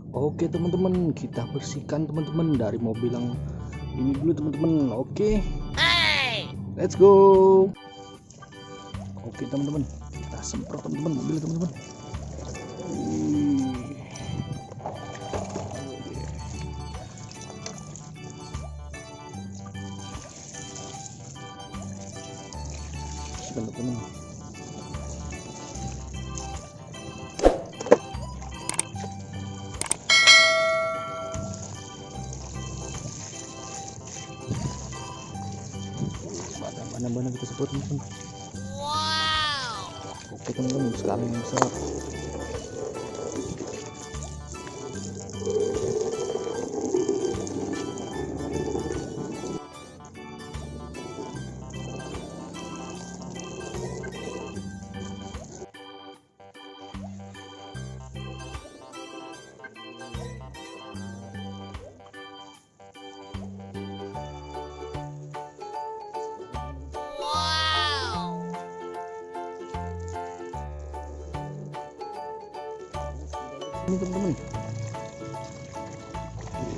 Oke teman-teman, kita bersihkan teman-teman dari mobil yang ini dulu teman-teman. Oke, let's go. Oke teman-teman, kita semprot teman-teman mobil teman-teman. Bersihkan teman-teman. Bahan-bahan kita semprot teman-teman. Oke teman-teman, sekarang bisa ini teman-teman.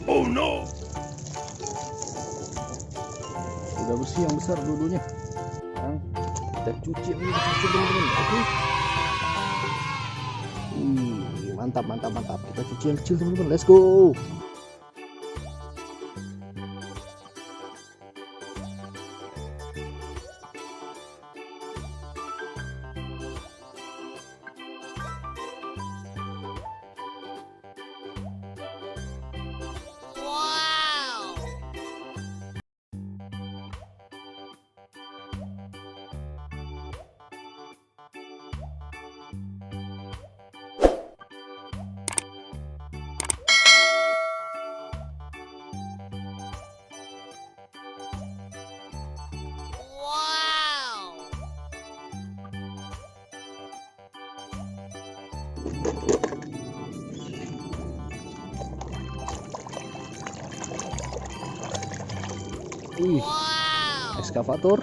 Oh no, sudah bersih yang besar dulunya. Sekarang kita cuci teman-teman. Oke. Mantap. Kita cuci yang kecil teman-teman. Let's go. Ekskavator.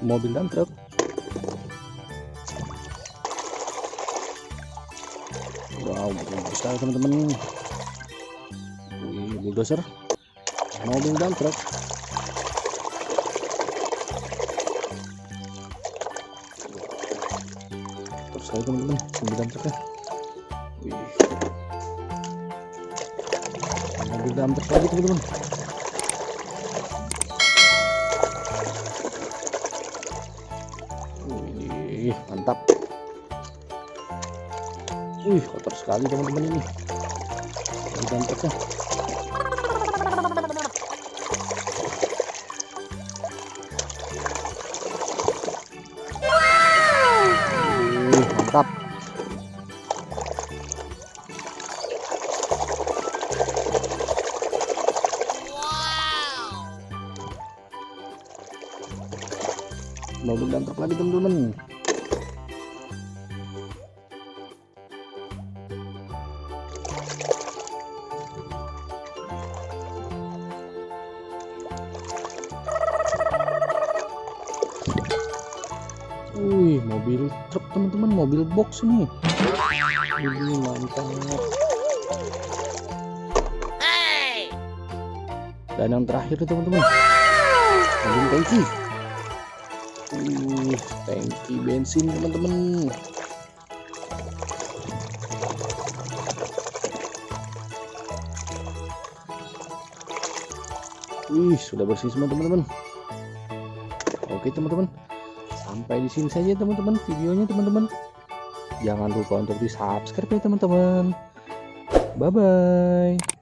Mobil dan truk. Wow, bagus sekali teman-teman. Bulldozer, mobil dan truk. Terus sekali teman-teman, mobil dan truknya. Mobil dan truk lagi teman-teman. Mantap. Kotor sekali teman-teman ini. Dan truknya. Mantap. Mobil dan truk lagi teman-teman. Mobil truk teman-teman, mobil box ini. Ini mantap. Dan yang terakhir teman-teman, mobil tangki. Tangki bensin teman-teman. Sudah bersih semua teman-teman. Oke teman-teman, sampai di sini saja teman-teman videonya teman-teman. Jangan lupa untuk di subscribe ya teman-teman. Bye bye.